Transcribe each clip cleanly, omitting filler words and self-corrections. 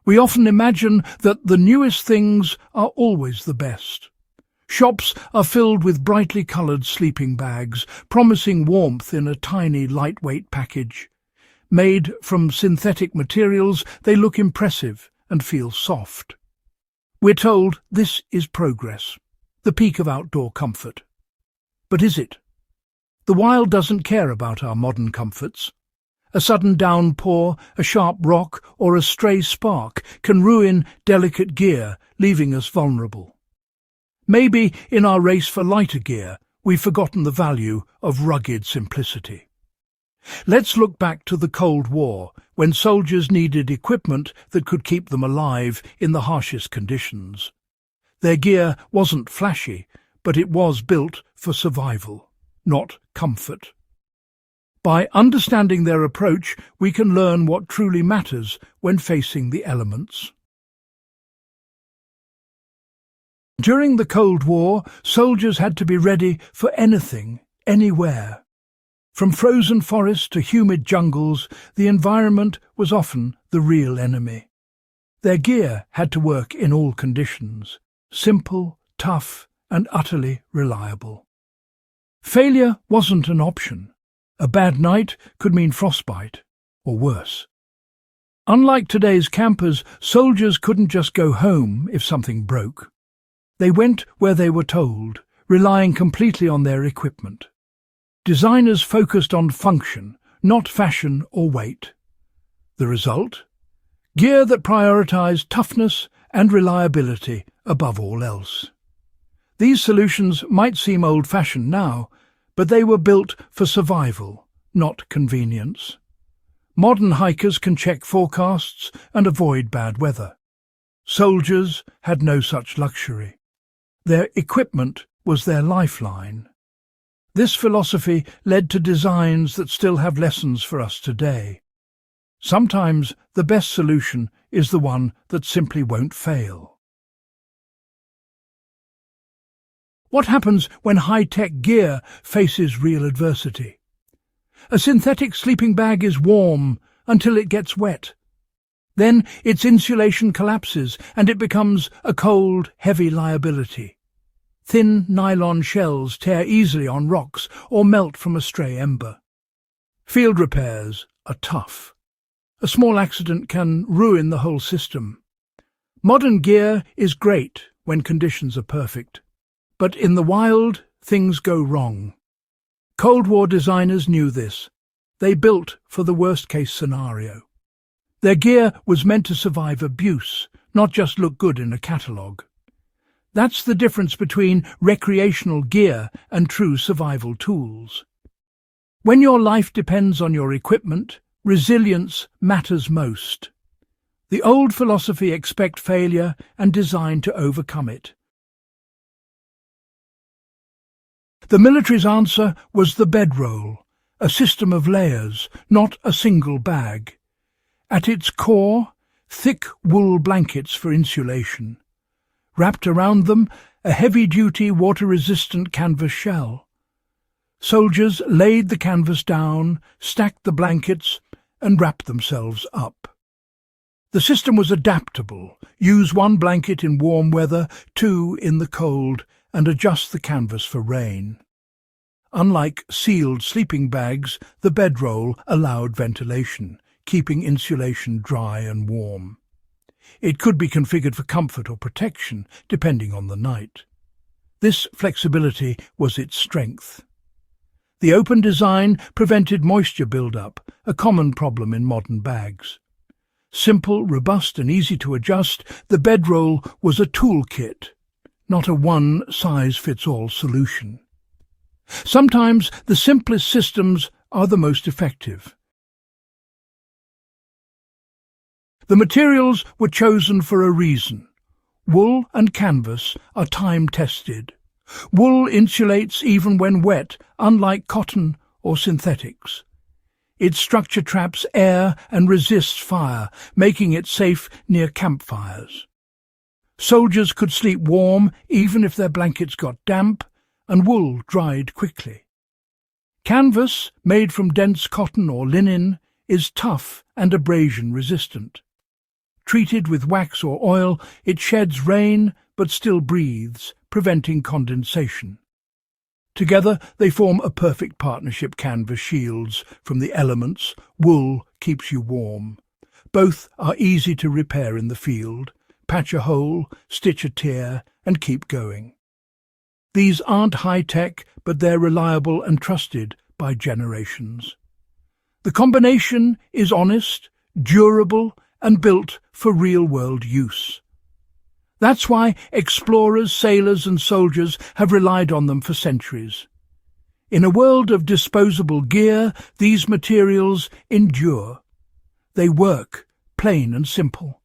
We often imagine that the newest things are always the best. Shops are filled with brightly coloured sleeping bags, promising warmth in a tiny, lightweight package. Made from synthetic materials, they look impressive and feel soft. We're told this is progress, the peak of outdoor comfort. But is it? The wild doesn't care about our modern comforts. A sudden downpour, a sharp rock, or a stray spark can ruin delicate gear, leaving us vulnerable. Maybe in our race for lighter gear, we've forgotten the value of rugged simplicity. Let's look back to the Cold War, when soldiers needed equipment that could keep them alive in the harshest conditions. Their gear wasn't flashy, but it was built for survival, not comfort. By understanding their approach, we can learn what truly matters when facing the elements. During the Cold War, soldiers had to be ready for anything, anywhere. From frozen forests to humid jungles, the environment was often the real enemy. Their gear had to work in all conditions, simple, tough, and utterly reliable. Failure wasn't an option. A bad night could mean frostbite, or worse. Unlike today's campers, soldiers couldn't just go home if something broke. They went where they were told, relying completely on their equipment. Designers focused on function, not fashion or weight. The result? Gear that prioritized toughness and reliability above all else. These solutions might seem old-fashioned now, but they were built for survival, not convenience. Modern hikers can check forecasts and avoid bad weather. Soldiers had no such luxury. Their equipment was their lifeline. This philosophy led to designs that still have lessons for us today. Sometimes the best solution is the one that simply won't fail. What happens when high-tech gear faces real adversity? A synthetic sleeping bag is warm until it gets wet. Then its insulation collapses and it becomes a cold, heavy liability. Thin nylon shells tear easily on rocks or melt from a stray ember. Field repairs are tough. A small accident can ruin the whole system. Modern gear is great when conditions are perfect. But in the wild, things go wrong. Cold War designers knew this. They built for the worst-case scenario. Their gear was meant to survive abuse, not just look good in a catalogue. That's the difference between recreational gear and true survival tools. When your life depends on your equipment, resilience matters most. The old philosophy expect failure and design to overcome it. The military's answer was the bedroll, a system of layers, not a single bag. At its core, thick wool blankets for insulation. Wrapped around them, a heavy-duty, water-resistant canvas shell. Soldiers laid the canvas down, stacked the blankets, and wrapped themselves up. The system was adaptable. Use one blanket in warm weather, two in the cold, and adjust the canvas for rain. Unlike sealed sleeping bags, the bedroll allowed ventilation, keeping insulation dry and warm. It could be configured for comfort or protection, depending on the night. This flexibility was its strength. The open design prevented moisture build-up, a common problem in modern bags. Simple, robust and easy to adjust, the bedroll was a toolkit, not a one-size-fits-all solution. Sometimes the simplest systems are the most effective. The materials were chosen for a reason. Wool and canvas are time-tested. Wool insulates even when wet, unlike cotton or synthetics. Its structure traps air and resists fire, making it safe near campfires. Soldiers could sleep warm even if their blankets got damp, and wool dried quickly. Canvas, made from dense cotton or linen, is tough and abrasion-resistant. Treated with wax or oil, it sheds rain but still breathes, preventing condensation. Together they form a perfect partnership. Canvas shields from the elements, wool keeps you warm. Both are easy to repair in the field. Patch a hole, stitch a tear, and keep going. These aren't high-tech, but they're reliable and trusted by generations. The combination is honest, durable, and built for real-world use. That's why explorers, sailors, and soldiers have relied on them for centuries. In a world of disposable gear, these materials endure. They work, plain and simple.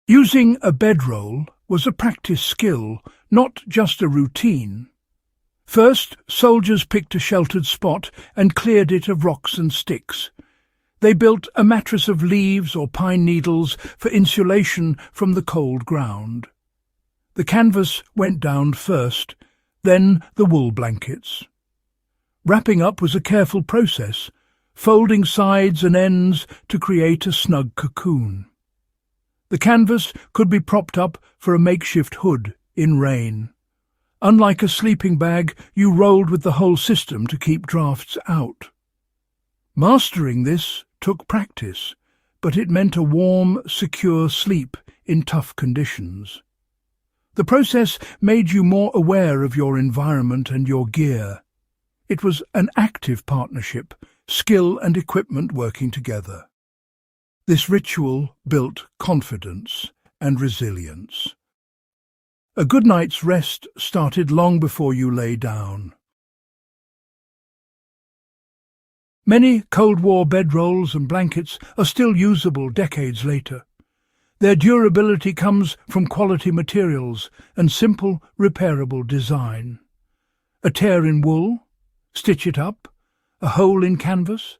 Using a bedroll was a practice skill, not just a routine. First, soldiers picked a sheltered spot and cleared it of rocks and sticks. They built a mattress of leaves or pine needles for insulation from the cold ground. The canvas went down first, then the wool blankets. Wrapping up was a careful process, folding sides and ends to create a snug cocoon. The canvas could be propped up for a makeshift hood in rain. Unlike a sleeping bag, you rolled with the whole system to keep drafts out. Mastering this took practice, but it meant a warm, secure sleep in tough conditions. The process made you more aware of your environment and your gear. It was an active partnership, skill and equipment working together. This ritual built confidence and resilience. A good night's rest started long before you lay down. Many Cold War bedrolls and blankets are still usable decades later. Their durability comes from quality materials and simple, repairable design. A tear in wool, stitch it up, a hole in canvas,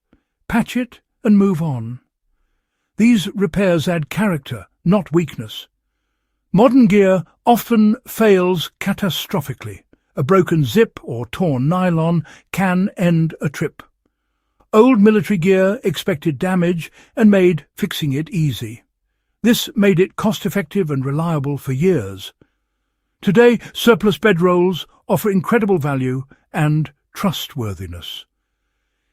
patch it and move on. These repairs add character, not weakness. Modern gear often fails catastrophically. A broken zip or torn nylon can end a trip. Old military gear expected damage and made fixing it easy. This made it cost-effective and reliable for years. Today, surplus bedrolls offer incredible value and trustworthiness.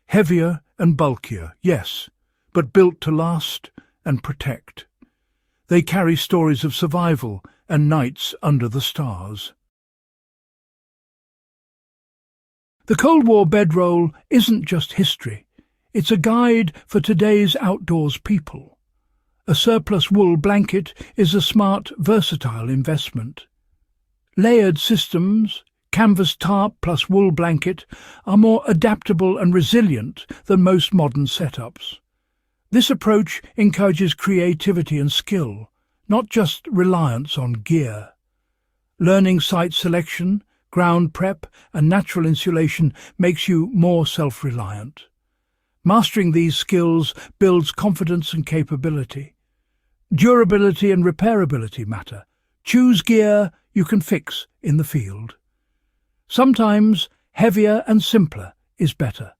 Heavier and bulkier, yes, but built to last and protect. They carry stories of survival and nights under the stars. The Cold War bedroll isn't just history. It's a guide for today's outdoors people. A surplus wool blanket is a smart, versatile investment. Layered systems, canvas tarp plus wool blanket, are more adaptable and resilient than most modern setups. This approach encourages creativity and skill, not just reliance on gear. Learning site selection, ground prep, and natural insulation makes you more self-reliant. Mastering these skills builds confidence and capability. Durability and repairability matter. Choose gear you can fix in the field. Sometimes heavier and simpler is better.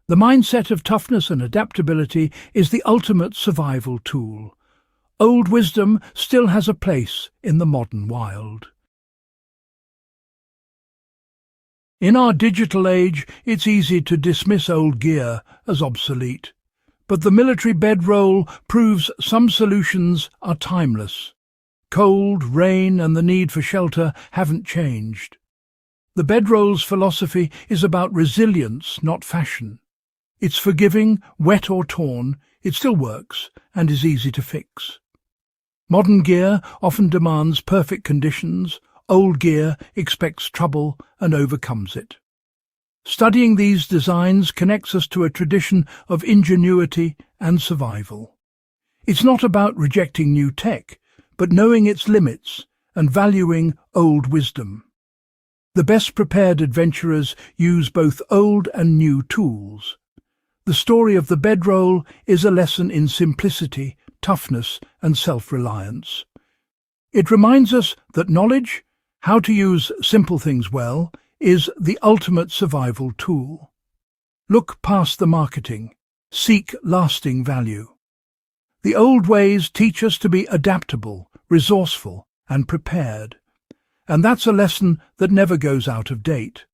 The mindset of toughness and adaptability is the ultimate survival tool. Old wisdom still has a place in the modern wild. In our digital age, it's easy to dismiss old gear as obsolete. But the military bedroll proves some solutions are timeless. Cold, rain, and the need for shelter haven't changed. The bedroll's philosophy is about resilience, not fashion. It's forgiving, wet or torn, it still works and is easy to fix. Modern gear often demands perfect conditions. Old gear expects trouble and overcomes it. Studying these designs connects us to a tradition of ingenuity and survival. It's not about rejecting new tech, but knowing its limits and valuing old wisdom. The best prepared adventurers use both old and new tools. The story of the bedroll is a lesson in simplicity, toughness, and self-reliance. It reminds us that knowledge, how to use simple things well, is the ultimate survival tool. Look past the marketing. Seek lasting value. The old ways teach us to be adaptable, resourceful, and prepared. And that's a lesson that never goes out of date.